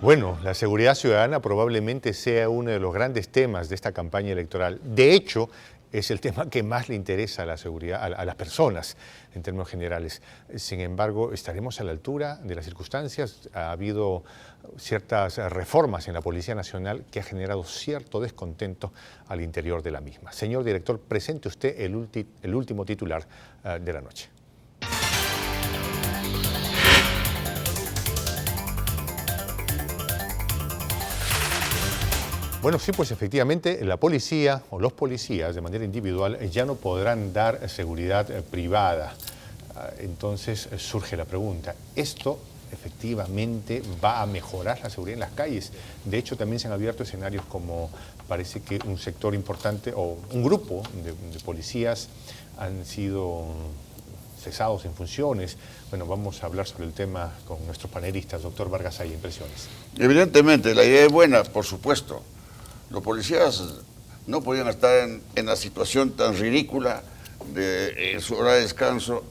Bueno, la seguridad ciudadana probablemente sea uno de los grandes temas de esta campaña electoral. De hecho, es el tema que más le interesa a la seguridad, a las personas en términos generales. Sin embargo, ¿estaremos a la altura de las circunstancias? Ha habido ciertas reformas en la Policía Nacional que ha generado cierto descontento al interior de la misma. Señor director, presente usted el último titular de la noche. Bueno, sí, pues efectivamente la policía o los policías de manera individual ya no podrán dar seguridad privada. Entonces surge la pregunta, ¿esto efectivamente va a mejorar la seguridad en las calles? De hecho, también se han abierto escenarios como parece que un sector importante o un grupo de policías han sido cesados en funciones. Bueno, vamos a hablar sobre el tema con nuestros panelistas. Doctor Vargas, hay impresiones. Evidentemente, la idea es buena, por supuesto. Los policías no podían estar en la situación tan ridícula de en su hora de descanso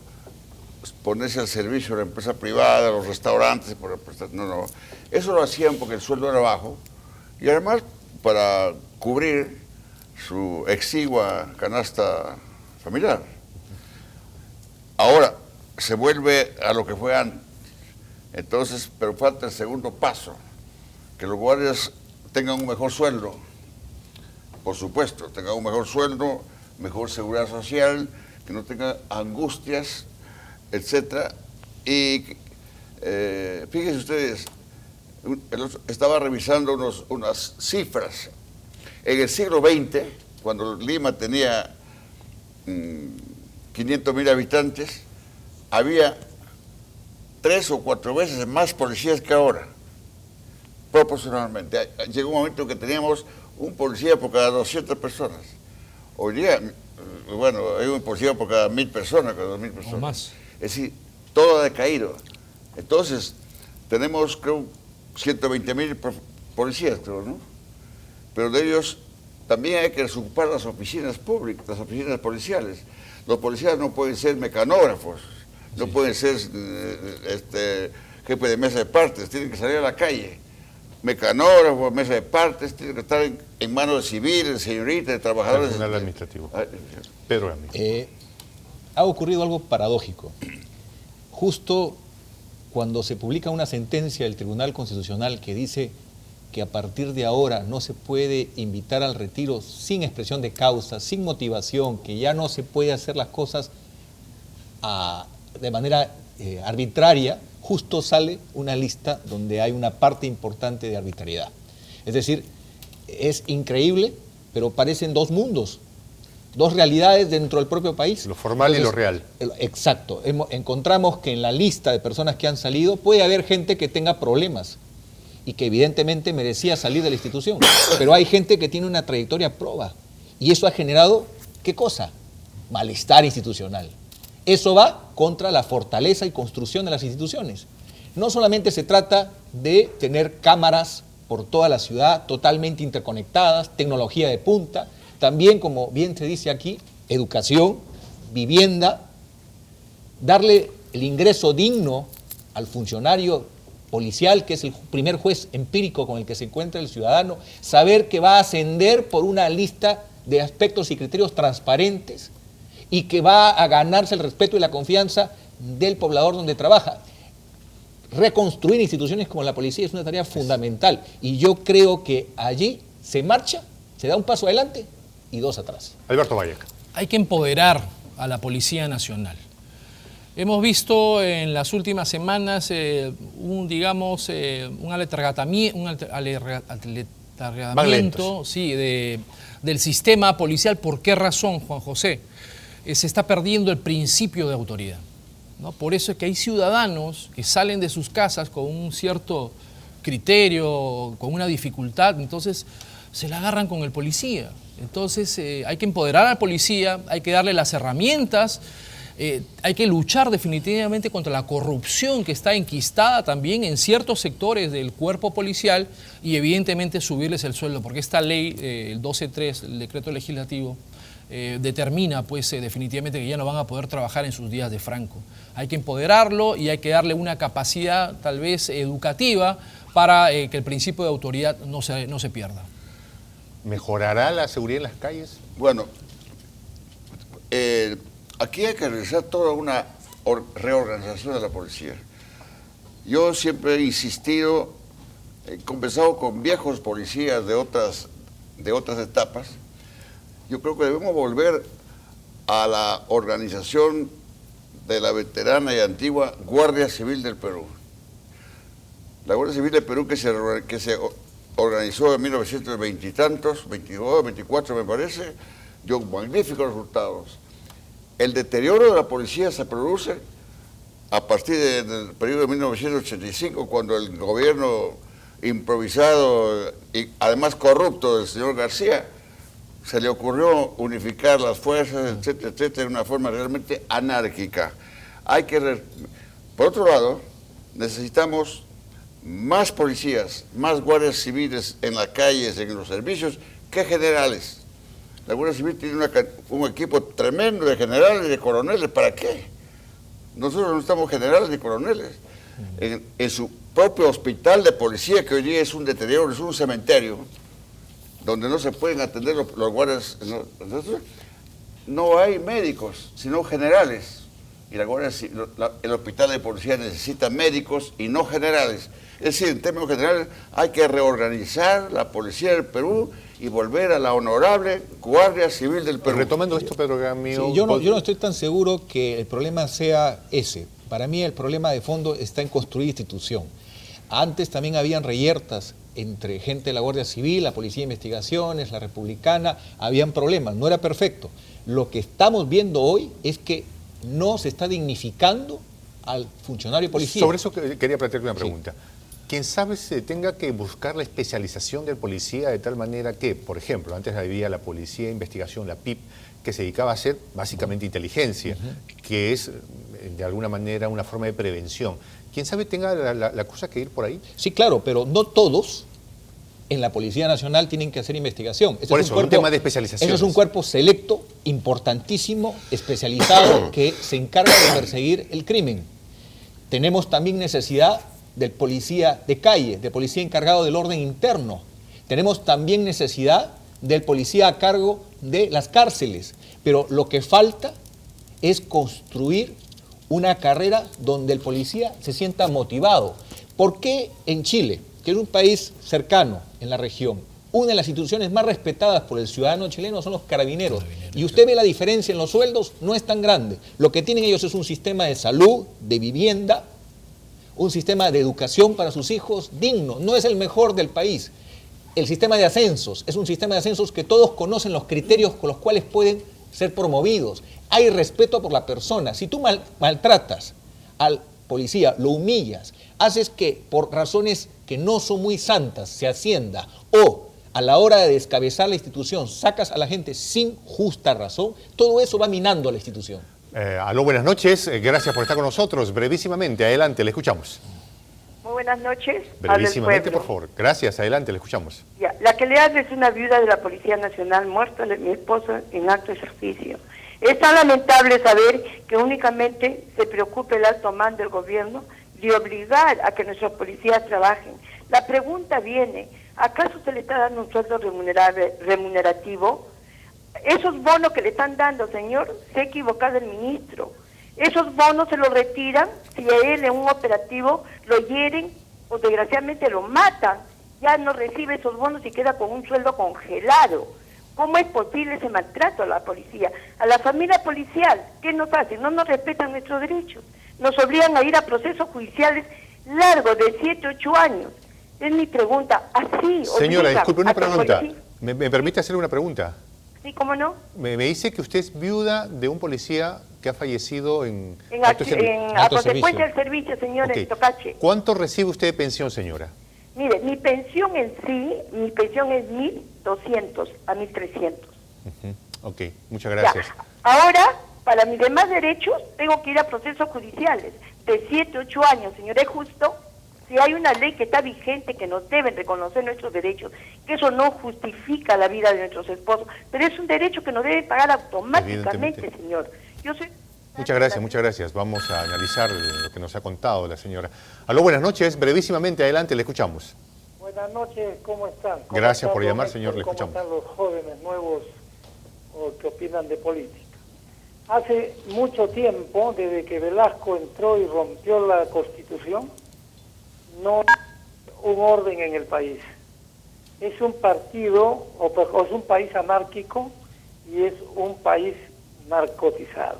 ponerse al servicio de la empresa privada, los restaurantes, no. Eso lo hacían porque el sueldo era bajo y además para cubrir su exigua canasta familiar. Ahora se vuelve a lo que fue antes. Entonces, pero falta el segundo paso, que los guardias tengan un mejor sueldo, por supuesto, tengan un mejor sueldo, mejor seguridad social, que no tengan angustias, etc. Y fíjense ustedes, estaba revisando unas cifras. En el siglo XX, cuando Lima tenía 500.000 habitantes, había 3 o 4 veces más policías que ahora, proporcionalmente. Llegó un momento que teníamos un policía por cada 200 personas. Hoy día, bueno, hay un policía por cada 1.000 personas, cada 2.000 personas. O más. Es decir, todo ha decaído. Entonces, tenemos, creo, 120.000 policías, creo, ¿no? Pero de ellos también hay que desocupar las oficinas públicas, las oficinas policiales. Los policías no pueden ser mecanógrafos, no pueden ser jefe de mesa de partes, tienen que salir a la calle. Mecanógrafos, mesa de partes, tienen que estar en manos de civiles, señoritas, de trabajadores. Personal administrativo. Pedro Ramírez. Ha ocurrido algo paradójico. Justo cuando se publica una sentencia del Tribunal Constitucional que dice que a partir de ahora no se puede invitar al retiro sin expresión de causa, sin motivación, que ya no se puede hacer las cosas de manera arbitraria, justo sale una lista donde hay una parte importante de arbitrariedad. Es decir, es increíble, pero parecen dos mundos, dos realidades dentro del propio país. Lo formal. Entonces, y lo real. Exacto. Encontramos que en la lista de personas que han salido puede haber gente que tenga problemas y que evidentemente merecía salir de la institución, pero hay gente que tiene una trayectoria proba y eso ha generado, ¿qué cosa? Malestar institucional. Eso va contra la fortaleza y construcción de las instituciones. No solamente se trata de tener cámaras por toda la ciudad totalmente interconectadas, tecnología de punta, también, como bien se dice aquí, educación, vivienda, darle el ingreso digno al funcionario policial, que es el primer juez empírico con el que se encuentra el ciudadano, saber que va a ascender por una lista de aspectos y criterios transparentes, y que va a ganarse el respeto y la confianza del poblador donde trabaja. Reconstruir instituciones como la policía es una tarea fundamental y yo creo que allí se marcha, se da un paso adelante y dos atrás. Alberto Valleca. Hay que empoderar a la Policía Nacional. Hemos visto en las últimas semanas un aletargamiento del sistema policial. ¿Por qué razón, Juan José? Se está perdiendo el principio de autoridad, ¿no? Por eso es que hay ciudadanos que salen de sus casas con un cierto criterio, con una dificultad, entonces se la agarran con el policía. Entonces hay que empoderar al policía, hay que darle las herramientas, hay que luchar definitivamente contra la corrupción que está enquistada también en ciertos sectores del cuerpo policial y evidentemente subirles el sueldo, porque esta ley, el 12.3, el decreto legislativo, determina pues definitivamente que ya no van a poder trabajar en sus días de franco. Hay que empoderarlo y hay que darle una capacidad tal vez educativa para que el principio de autoridad no se pierda. ¿Mejorará la seguridad en las calles? Bueno, aquí hay que realizar toda una reorganización de la policía. Yo siempre he insistido, he conversado con viejos policías de otras etapas. Yo creo que debemos volver a la organización de la veterana y antigua Guardia Civil del Perú. La Guardia Civil del Perú que se organizó en 1920 y tantos, 22, 24 me parece, dio magníficos resultados. El deterioro de la policía se produce a partir del periodo de 1985, cuando el gobierno improvisado y además corrupto del señor García se le ocurrió unificar las fuerzas, etcétera, etcétera, de una forma realmente anárquica. Por otro lado, necesitamos más policías, más guardias civiles en las calles, en los servicios, que generales. La Guardia Civil tiene un equipo tremendo de generales y de coroneles. ¿Para qué? Nosotros no necesitamos generales ni coroneles. En su propio hospital de policía, que hoy día es un deterioro, es un cementerio, donde no se pueden atender los guardias, no hay médicos, sino generales. Y el hospital de policía necesita médicos y no generales. Es decir, en términos generales, hay que reorganizar la policía del Perú y volver a la honorable Guardia Civil del Perú. Retomando esto, Pedro Gamio... Sí, yo no estoy tan seguro que el problema sea ese. Para mí el problema de fondo está en construir institución. Antes también habían reyertas entre gente de la Guardia Civil, la Policía de Investigaciones, la Republicana, habían problemas, no era perfecto. Lo que estamos viendo hoy es que no se está dignificando al funcionario policía. Sobre eso quería plantearte una pregunta. Sí. ¿Quién sabe se tenga que buscar la especialización del policía de tal manera que, por ejemplo, antes había la Policía de Investigación, la PIP, que se dedicaba a hacer básicamente inteligencia, que es de alguna manera una forma de prevención? ¿Quién sabe tenga la cosa que ir por ahí? Sí, claro, pero no todos en la Policía Nacional tienen que hacer investigación. Por eso, un tema de especialización. Eso es un cuerpo selecto, importantísimo, especializado, que se encarga de perseguir el crimen. Tenemos también necesidad del policía de calle, del policía encargado del orden interno. Tenemos también necesidad del policía a cargo de las cárceles. Pero lo que falta es construir una carrera donde el policía se sienta motivado. ¿Por qué en Chile, que es un país cercano en la región, una de las instituciones más respetadas por el ciudadano chileno son los carabineros? Y usted ve la diferencia en los sueldos, no es tan grande. Lo que tienen ellos es un sistema de salud, de vivienda, un sistema de educación para sus hijos digno. No es el mejor del país. El sistema de ascensos es un sistema de ascensos que todos conocen los criterios con los cuales pueden ser promovidos. Hay respeto por la persona. Si tú maltratas al policía, lo humillas, haces que por razones que no son muy santas se ascienda, o a la hora de descabezar la institución sacas a la gente sin justa razón, todo eso va minando a la institución. Aló, buenas noches, gracias por estar con nosotros. Brevísimamente, adelante, le escuchamos. Muy buenas noches. Brevísimamente, por favor. Gracias, adelante, le escuchamos. Ya, la que le habla es una viuda de la Policía Nacional, muerta de mi esposo en acto de ejercicio. Es tan lamentable saber que únicamente se preocupe el alto mando del gobierno de obligar a que nuestros policías trabajen. La pregunta viene, ¿acaso se le está dando un sueldo remunerativo? Esos bonos que le están dando, señor, se ha equivocado el ministro. Esos bonos se los retiran si a él en un operativo lo hieren o desgraciadamente lo matan. Ya no recibe esos bonos y queda con un sueldo congelado. ¿Cómo es posible ese maltrato a la policía? A la familia policial, ¿qué nos hacen? No nos respetan nuestros derechos. Nos obligan a ir a procesos judiciales largos de 7, 8 años. Es mi pregunta, así... Señora, disculpe, una pregunta. ¿Me permite hacerle una pregunta? Sí, ¿cómo no? Me dice que usted es viuda de un policía que ha fallecido a consecuencia del servicio, señor, okay. En Tocache. ¿Cuánto recibe usted de pensión, señora? Mire, mi pensión en sí, mi pensión es 1.200 a 1.300. Ok, muchas gracias. Ya. Ahora, para mis demás derechos, tengo que ir a procesos judiciales de 7, 8 años, señor. Es justo, si hay una ley que está vigente, que nos deben reconocer nuestros derechos, que eso no justifica la vida de nuestros esposos, pero es un derecho que nos deben pagar automáticamente, señor. Yo soy... Muchas gracias, muchas gracias. Vamos a analizar lo que nos ha contado la señora. Aló, buenas noches. Brevísimamente, adelante, le escuchamos. Buenas noches, ¿cómo están? Gracias por llamar, señor, le escuchamos. ¿Cómo están los jóvenes nuevos que opinan de política? Hace mucho tiempo, desde que Velasco entró y rompió la Constitución, no hay un orden en el país. Es un partido, o es un país anárquico y es un país narcotizado.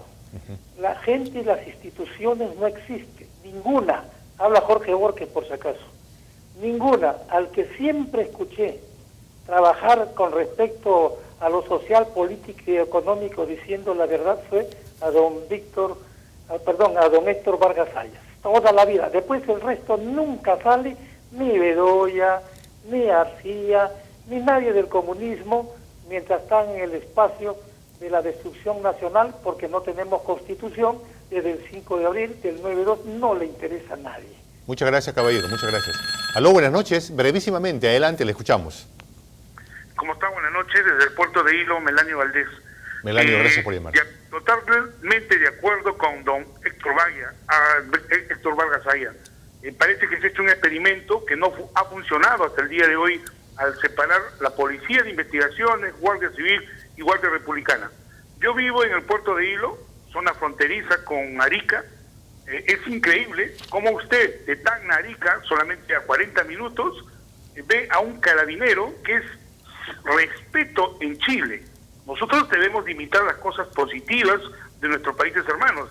La gente y las instituciones no existen, ninguna. Habla Jorge Borges por si acaso. Ninguna. Al que siempre escuché trabajar con respecto a lo social, político y económico diciendo la verdad fue a don Héctor Vargas Ayas. Toda la vida. Después el resto nunca sale, ni Bedoya, ni Arcía, ni nadie del comunismo, mientras están en el espacio de la destrucción nacional, porque no tenemos constitución desde el 5 de abril del 9-2, no le interesa a nadie. Muchas gracias, caballero, muchas gracias. Aló, buenas noches. Brevísimamente, adelante, le escuchamos. ¿Cómo está? Buenas noches. Desde el puerto de Hilo, Melanio Valdés. Melanio, gracias por llamar. Totalmente de acuerdo con don Héctor Vargas Ayas. Parece que se ha hecho un experimento que no ha funcionado hasta el día de hoy al separar la policía de investigaciones, Guardia Civil y Guardia Republicana. Yo vivo en el puerto de Hilo, zona fronteriza con Arica. Es increíble cómo usted de Tacna a Arica, solamente a 40 minutos, ve a un carabinero que es respeto en Chile. Nosotros debemos de imitar las cosas positivas de nuestros países hermanos.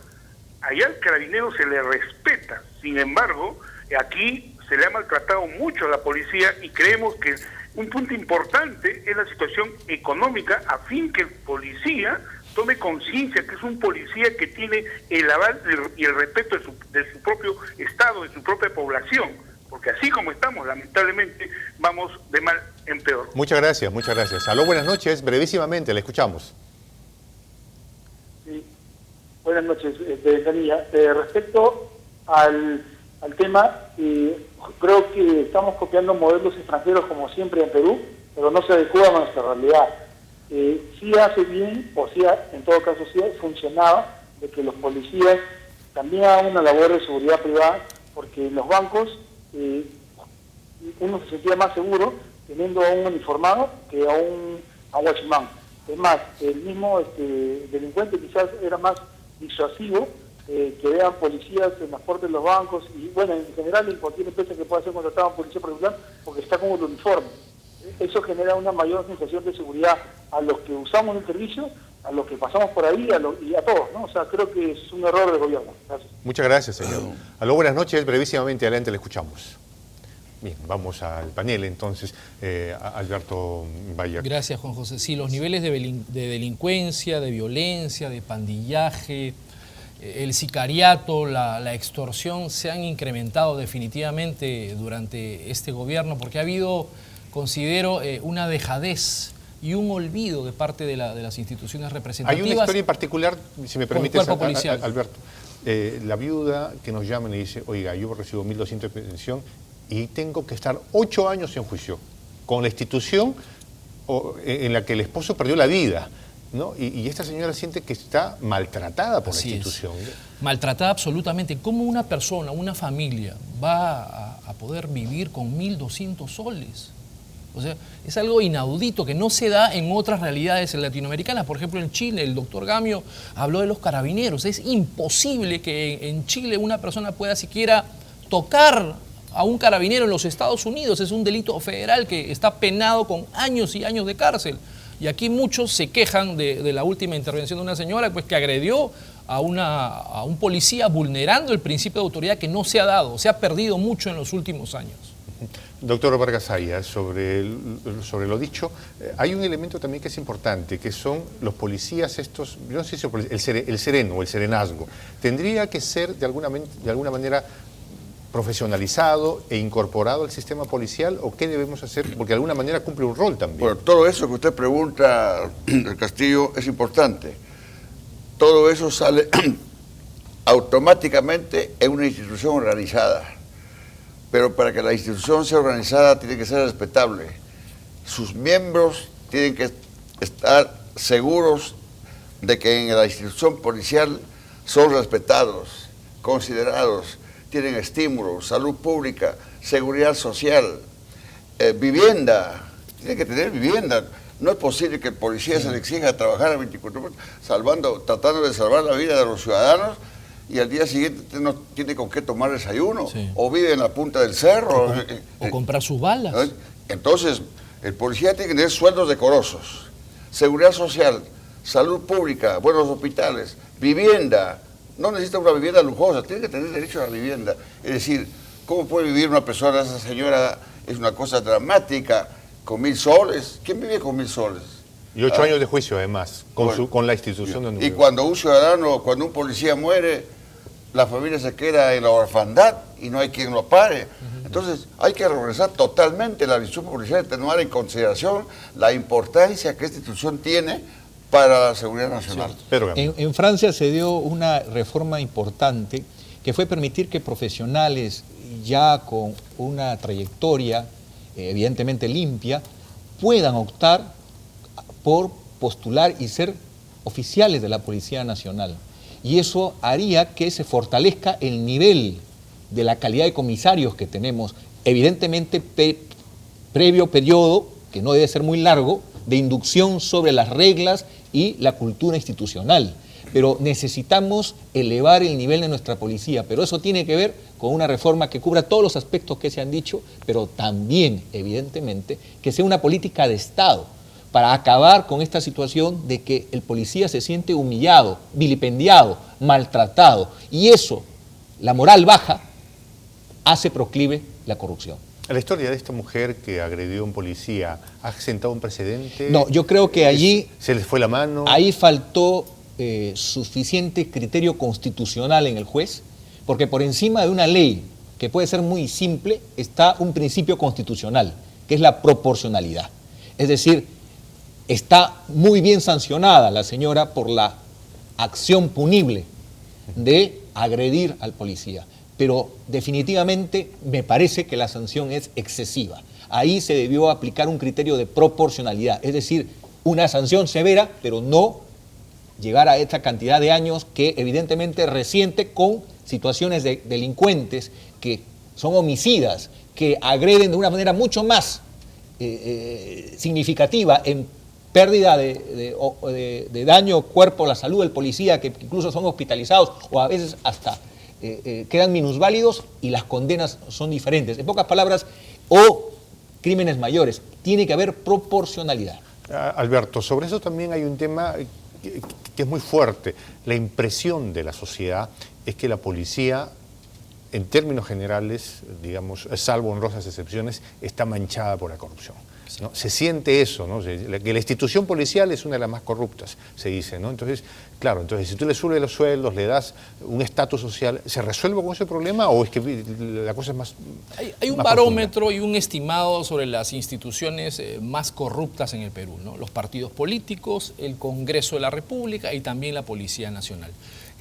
Allá al carabinero se le respeta, sin embargo, aquí se le ha maltratado mucho a la policía y creemos que un punto importante es la situación económica a fin que el policía tome conciencia que es un policía que tiene el aval y el respeto de su propio estado, de su propia población, porque así como estamos, lamentablemente, vamos de mal en peor. Muchas gracias, muchas gracias. Aló, buenas noches. Brevísimamente, le escuchamos. Sí. Buenas noches, Danilla. Respecto al tema, creo que estamos copiando modelos extranjeros como siempre en Perú, pero no se adecuan a nuestra realidad. Sí hace bien, o sí, en todo caso sí funcionaba, de que los policías también hagan una labor de seguridad privada, porque en los bancos uno se sentía más seguro teniendo a un uniformado que a un watchman. Es más, el mismo delincuente quizás era más disuasivo que vean policías en las puertas de los bancos y, bueno, en general en cualquier empresa que pueda ser contratada a policía particular, porque está como el uniforme. Eso genera una mayor sensación de seguridad a los que usamos el servicio, a los que pasamos por ahí y a todos, ¿no? O sea, creo que es un error del gobierno. Gracias. Muchas gracias, señor. Aló, buenas noches. Brevísimamente, adelante, le escuchamos. Bien, vamos al panel entonces. Alberto Valle. Gracias, Juan José. Sí, los niveles de delincuencia, de violencia, de pandillaje, el sicariato, la extorsión se han incrementado definitivamente durante este gobierno porque ha habido, considero, una dejadez y un olvido de parte de las instituciones representativas. Hay una historia en particular, si me permite, Alberto. La viuda que nos llama y dice, oiga, yo recibo 1.200 de pensión y tengo que estar 8 años en juicio con la institución en la que el esposo perdió la vida, ¿no? Y esta señora siente que está maltratada por la institución. Maltratada absolutamente. ¿Cómo una persona, una familia va a poder vivir con 1.200 soles? O sea, es algo inaudito que no se da en otras realidades latinoamericanas. Por ejemplo, en Chile, el doctor Gamio habló de los carabineros. Es imposible que en Chile una persona pueda siquiera tocar a un carabinero en los Estados Unidos. Es un delito federal que está penado con años y años de cárcel. Y aquí muchos se quejan de la última intervención de una señora pues, que agredió a un policía vulnerando el principio de autoridad que no se ha dado, se ha perdido mucho en los últimos años. Doctor Vargas Ayas, sobre lo dicho, hay un elemento también que es importante, que son los policías estos, yo no sé si el sereno o el serenazgo. ¿Tendría que ser de alguna manera profesionalizado e incorporado al sistema policial o qué debemos hacer? Porque de alguna manera cumple un rol también. Bueno, todo eso que usted pregunta, del Castillo, es importante. Todo eso sale automáticamente en una institución organizada. Pero para que la institución sea organizada tiene que ser respetable. Sus miembros tienen que estar seguros de que en la institución policial son respetados, considerados, tienen estímulos, salud pública, seguridad social, vivienda, tienen que tener vivienda. No es posible que el policía se le exija trabajar a 24 horas, tratando de salvar la vida de los ciudadanos, y al día siguiente no tiene con qué tomar desayuno, o vive en la punta del cerro. O comprar sus balas. Entonces, el policía tiene que tener sueldos decorosos, seguridad social, salud pública, buenos hospitales, vivienda. No necesita una vivienda lujosa, tiene que tener derecho a la vivienda. Es decir, ¿cómo puede vivir una persona? Esa señora es una cosa dramática, con 1.000 soles. ¿Quién vive con 1.000 soles? Y 8 años de juicio, además, con la institución donde Y cuando un ciudadano, cuando un policía muere, la familia se queda en la orfandad y no hay quien lo pare. Entonces, hay que regresar totalmente la institución policial y tomar en consideración la importancia que esta institución tiene para la seguridad nacional. Sí. Pero, en Francia se dio una reforma importante que fue permitir que profesionales ya con una trayectoria evidentemente limpia puedan optar por postular y ser oficiales de la Policía Nacional. Y eso haría que se fortalezca el nivel de la calidad de comisarios que tenemos, evidentemente previo periodo, que no debe ser muy largo, de inducción sobre las reglas y la cultura institucional. Pero necesitamos elevar el nivel de nuestra policía, pero eso tiene que ver con una reforma que cubra todos los aspectos que se han dicho, pero también, evidentemente, que sea una política de Estado para acabar con esta situación de que el policía se siente humillado, vilipendiado, maltratado, y eso, la moral baja, hace proclive la corrupción. ¿La historia de esta mujer que agredió a un policía ha sentado un precedente? No, yo creo que allí... ¿Se les fue la mano? Ahí faltó suficiente criterio constitucional en el juez, porque por encima de una ley que puede ser muy simple está un principio constitucional, que es la proporcionalidad. Es decir, está muy bien sancionada la señora por la acción punible de agredir al policía, pero definitivamente me parece que la sanción es excesiva. Ahí se debió aplicar un criterio de proporcionalidad, es decir, una sanción severa, pero no llegar a esta cantidad de años que evidentemente resiente con situaciones de delincuentes que son homicidas, que agreden de una manera mucho más significativa en pérdida de daño, cuerpo, la salud del policía, que incluso son hospitalizados o a veces hasta quedan minusválidos y las condenas son diferentes. En pocas palabras, o crímenes mayores, tiene que haber proporcionalidad. Alberto, sobre eso también hay un tema que es muy fuerte. La impresión de la sociedad es que la policía, en términos generales, digamos, salvo honrosas excepciones, está manchada por la corrupción, ¿no? Se siente eso, ¿no? Que la institución policial es una de las más corruptas, se dice, ¿no? Entonces, claro, si tú le subes los sueldos, le das un estatus social, ¿se resuelve con ese problema o es que la cosa es más... Hay un más barómetro profunda? y un estimado sobre las instituciones más corruptas en el Perú, ¿no? Los partidos políticos, el Congreso de la República y también la Policía Nacional.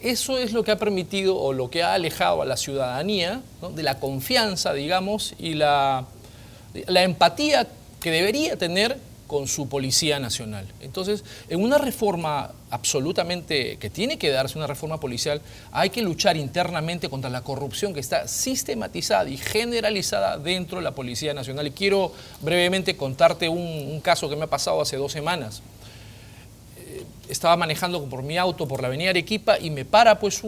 Eso es lo que ha permitido o lo que ha alejado a la ciudadanía, ¿no? De la confianza, digamos, y la empatía que debería tener con su Policía Nacional. Entonces, en una reforma absolutamente, que tiene que darse una reforma policial, hay que luchar internamente contra la corrupción que está sistematizada y generalizada dentro de la Policía Nacional. Y quiero brevemente contarte un caso que me ha pasado hace 2 semanas. Estaba manejando por mi auto por la avenida Arequipa y me para pues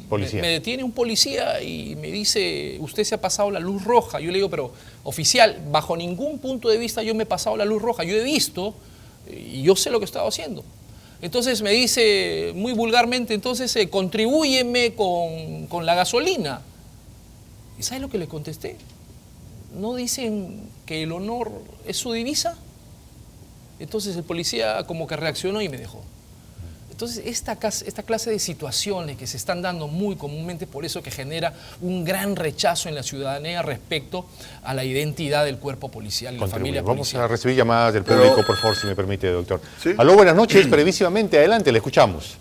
policía. Me detiene un policía y me dice, usted se ha pasado la luz roja. Yo le digo, pero oficial, bajo ningún punto de vista yo me he pasado la luz roja. Yo he visto y yo sé lo que estaba haciendo. Entonces me dice muy vulgarmente, entonces contribúyeme con la gasolina. ¿Y sabe lo que le contesté? ¿No dicen que el honor es su divisa? Entonces el policía como que reaccionó y me dejó. Entonces esta clase de situaciones que se están dando muy comúnmente, por eso que genera un gran rechazo en la ciudadanía respecto a la identidad del cuerpo policial y la familia policial. Vamos a recibir llamadas del público, por favor, si me permite, doctor. ¿Sí? Aló, buenas noches, brevísimamente, adelante, le escuchamos.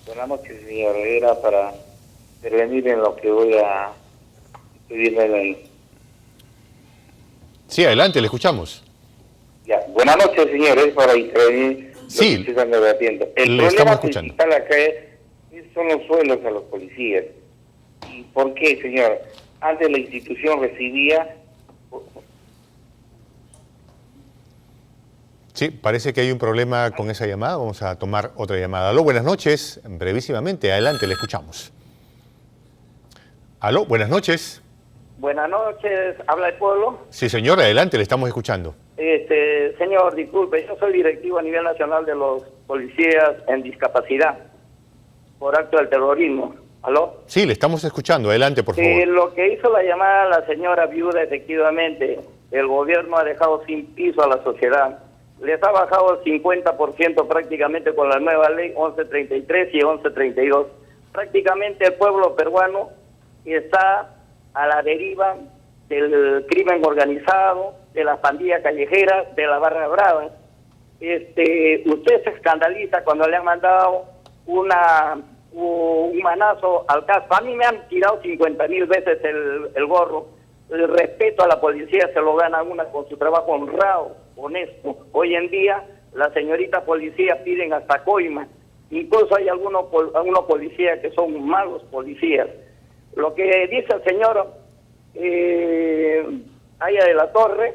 Buenas noches, señor. Era para intervenir en lo que voy a pedirle ahí. Sí, adelante, le escuchamos. Ya. Buenas noches, señores, para intervenir Sí, lo que están debatiendo. El le estamos problema escuchando. principal acá son los sueldos a los policías. ¿Y por qué, señor? Antes la institución recibía... Sí, parece que hay un problema con esa llamada. Vamos a tomar otra llamada. Aló, buenas noches. Brevísimamente, adelante, le escuchamos. Aló, buenas noches. Buenas noches, habla el pueblo. Sí, señor, adelante, le estamos escuchando. Señor, disculpe, yo soy directivo a nivel nacional de los policías en discapacidad por acto del terrorismo. ¿Aló? Sí, le estamos escuchando. Adelante, por favor. Lo que hizo la llamada la señora viuda, efectivamente, el gobierno ha dejado sin piso a la sociedad. Les ha bajado el 50% prácticamente con la nueva ley 1133 y 1132. Prácticamente el pueblo peruano está a la deriva del crimen organizado, de las pandillas callejeras, de la barra brava. Usted se escandaliza cuando le han mandado un manazo al casco. A mí me han tirado 50,000 veces el gorro. El respeto a la policía se lo gana una con su trabajo honrado, honesto. Hoy en día las señoritas policías piden hasta coima. Incluso hay algunos policías que son malos policías. Lo que dice el señor Aya de la Torre,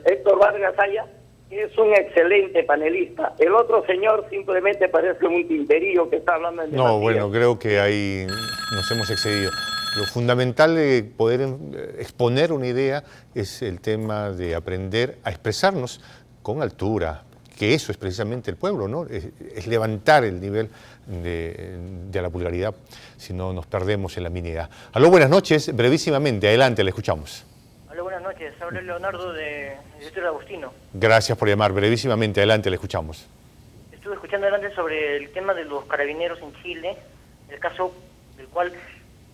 Héctor Vargas Aya, es un excelente panelista. El otro señor simplemente parece un tinterillo que está hablando en No, bueno, creo que ahí nos hemos excedido. Lo fundamental de poder exponer una idea es el tema de aprender a expresarnos con altura, que eso es precisamente el pueblo, ¿no? Es levantar el nivel de la vulgaridad, si no nos perdemos en la minidad. Aló, buenas noches, brevísimamente, adelante, le escuchamos. Hola, buenas noches, habla Leonardo de Distrito Agustino. Gracias por llamar, brevísimamente, adelante, le escuchamos. Estuve escuchando adelante sobre el tema de los carabineros en Chile, el caso del cual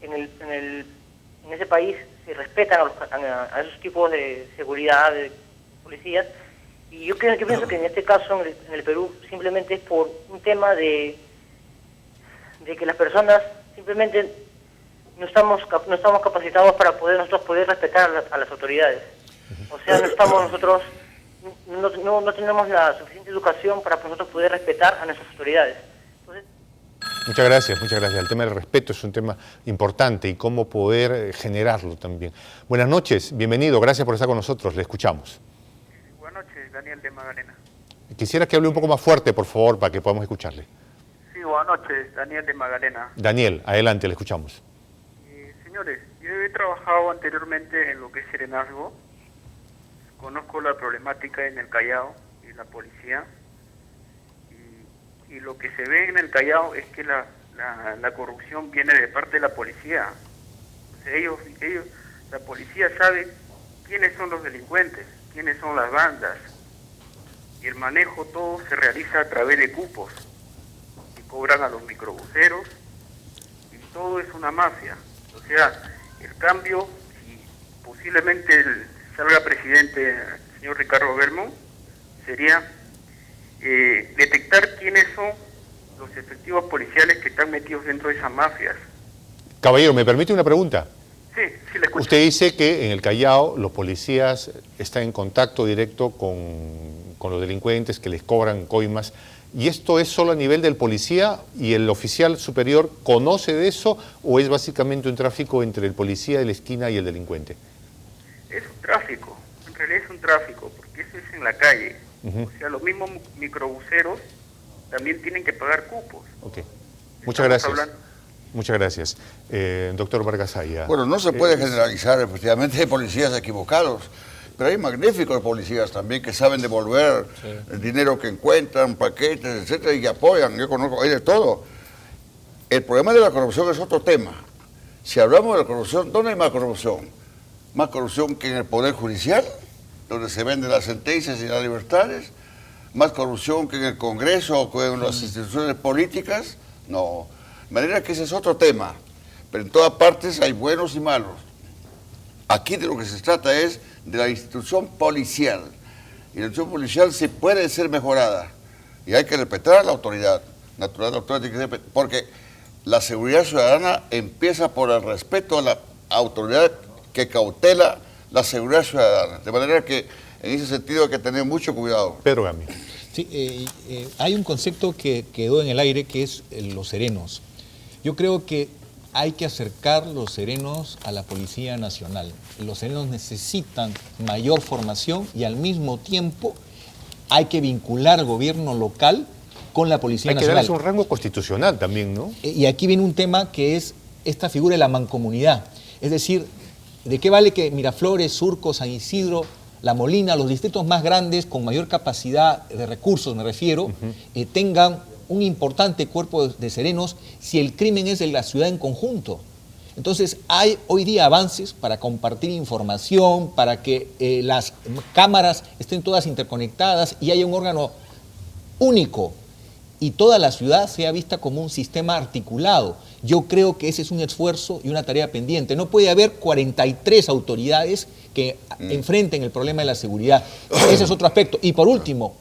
en ese país se respetan a esos tipos de seguridad, de policías, y yo pienso que en este caso en el Perú simplemente es por un tema de que las personas simplemente no estamos capacitados para nosotros poder respetar a las autoridades. O sea, no tenemos la suficiente educación para nosotros poder respetar a nuestras autoridades. Entonces, Muchas gracias, muchas gracias. El tema del respeto es un tema importante y cómo poder generarlo también. Buenas noches, bienvenido, gracias por estar con nosotros, le escuchamos. Buenas noches, Daniel de Magdalena. Quisiera que hable un poco más fuerte, por favor, para que podamos escucharle. Sí, buenas noches, Daniel de Magdalena. Daniel, adelante, le escuchamos. Señores, yo he trabajado anteriormente en lo que es serenazgo, conozco la problemática en el Callao y la policía, y lo que se ve en el Callao es que la corrupción viene de parte de la policía. O sea, ellos, la policía sabe quiénes son los delincuentes, quiénes son las bandas, y el manejo todo se realiza a través de cupos, y cobran a los microbuseros, y todo es una mafia. O sea, el cambio, si posiblemente salga presidente el señor Ricardo Belmont, sería detectar quiénes son los efectivos policiales que están metidos dentro de esas mafias. Caballero, ¿me permite una pregunta? Sí, sí, le escucho. Usted dice que en el Callao los policías están en contacto directo con los delincuentes que les cobran coimas. ¿Y esto es solo a nivel del policía y el oficial superior conoce de eso o es básicamente un tráfico entre el policía de la esquina y el delincuente? Es un tráfico, en realidad es un tráfico, porque eso es en la calle. O sea, los mismos microbuseros también tienen que pagar cupos. Ok, muchas gracias. Muchas gracias. Doctor Vargas Aya. Bueno, no se puede generalizar, efectivamente hay policías equivocados, pero hay magníficos policías también que saben devolver el dinero que encuentran, paquetes, etcétera, y que apoyan. Yo conozco, hay de todo. El problema de la corrupción es otro tema. Si hablamos de la corrupción, ¿dónde hay más corrupción? Más corrupción que en el Poder Judicial, donde se venden las sentencias y las libertades. Más corrupción que en el Congreso o que en las instituciones políticas. No. De manera que ese es otro tema. Pero en todas partes hay buenos y malos. Aquí de lo que se trata es de la institución policial. Y la institución policial sí puede ser mejorada. Y hay que respetar a la autoridad. Natural, la autoridad tiene que ser, porque la seguridad ciudadana empieza por el respeto a la autoridad que cautela la seguridad ciudadana. De manera que En ese sentido hay que tener mucho cuidado. Pedro Gamio. Sí, hay un concepto que quedó en el aire que es los serenos. Yo creo que hay que acercar los serenos a la Policía Nacional. Los serenos necesitan mayor formación y al mismo tiempo hay que vincular al gobierno local con la Policía Nacional. Hay que darles un rango constitucional también, ¿no? Y aquí viene un tema que es esta figura de la mancomunidad. Es decir, ¿de qué vale que Miraflores, Surco, San Isidro, La Molina, los distritos más grandes, con mayor capacidad de recursos, me refiero, tengan un importante cuerpo de serenos si el crimen es de la ciudad en conjunto? Entonces, hay hoy día avances para compartir información, para que las cámaras estén todas interconectadas y haya un órgano único y toda la ciudad sea vista como un sistema articulado. Yo creo que ese es un esfuerzo y una tarea pendiente. No puede haber 43 autoridades que enfrenten el problema de la seguridad. Ese es otro aspecto. Y por último,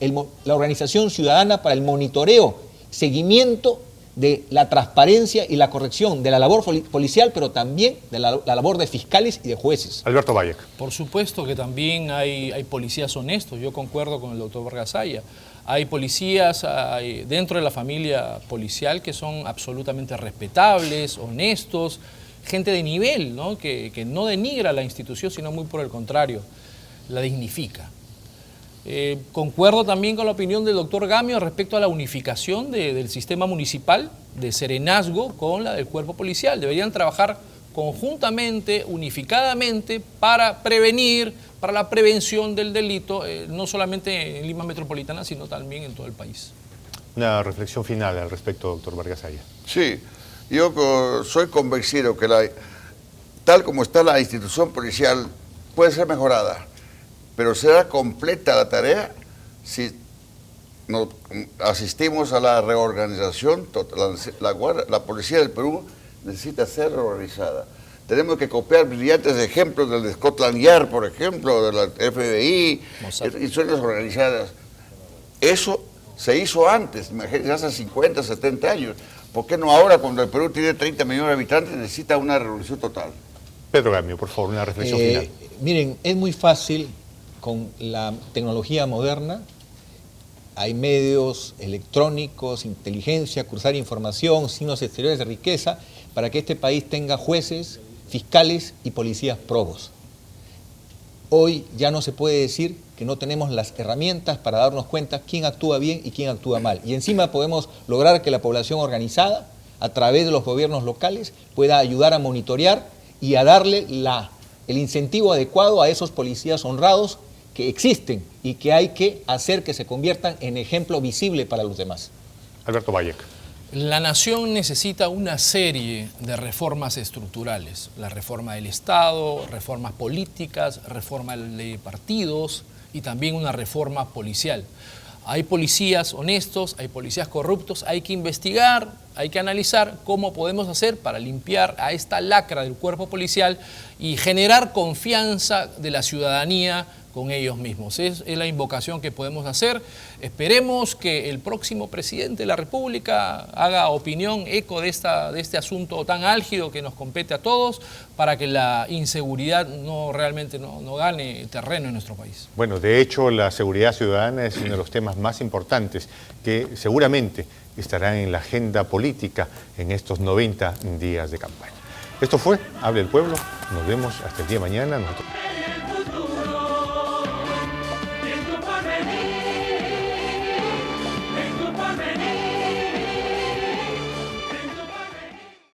la Organización Ciudadana para el Monitoreo, Seguimiento de la transparencia y la corrección de la labor policial, pero también de la labor de fiscales y de jueces. Alberto Bayek. Por supuesto que también hay policías honestos, yo concuerdo con el doctor Vargas Saya. Hay policías dentro de la familia policial que son absolutamente respetables, honestos, gente de nivel, ¿no? Que no denigra la institución, sino muy por el contrario, la dignifica. Concuerdo también con la opinión del doctor Gamio respecto a la unificación del sistema municipal de serenazgo con la del cuerpo policial. Deberían trabajar conjuntamente, unificadamente, para prevenir, para la prevención del delito, no solamente en Lima Metropolitana, sino también en todo el país. Una reflexión final al respecto, doctor Vargas Saya. Sí, yo soy convencido que tal como está la institución policial puede ser mejorada, pero será completa la tarea si asistimos a la reorganización. La policía del Perú necesita ser reorganizada. Tenemos que copiar brillantes ejemplos del de Scotland Yard, por ejemplo, de la FBI, instituciones organizadas. Eso se hizo antes, imagínense, hace 50, 70 años. ¿Por qué no ahora, cuando el Perú tiene 30 millones de habitantes, necesita una revolución total? Pedro Gamio, por favor, una reflexión final. Miren, es muy fácil con la tecnología moderna. Hay medios electrónicos, inteligencia, cruzar información, signos exteriores de riqueza, para que este país tenga jueces, fiscales y policías probos. Hoy ya no se puede decir que no tenemos las herramientas para darnos cuenta quién actúa bien y quién actúa mal. Y encima podemos lograr que la población organizada, a través de los gobiernos locales, pueda ayudar a monitorear y a darle el incentivo adecuado a esos policías honrados que existen y que hay que hacer que se conviertan en ejemplo visible para los demás. Alberto Bayek. La nación necesita una serie de reformas estructurales. La reforma del Estado, reformas políticas, reforma de la ley de partidos y también una reforma policial. Hay policías honestos, hay policías corruptos, hay que investigar, hay que analizar cómo podemos hacer para limpiar a esta lacra del cuerpo policial y generar confianza de la ciudadanía con ellos mismos. Es la invocación que podemos hacer. Esperemos que el próximo presidente de la República haga opinión, eco de este asunto tan álgido que nos compete a todos, para que la inseguridad realmente no gane terreno en nuestro país. Bueno, de hecho, la seguridad ciudadana es uno de los temas más importantes que seguramente estarán en la agenda política en estos 90 días de campaña. Esto fue Hable el Pueblo. Nos vemos hasta el día de mañana. Nosotros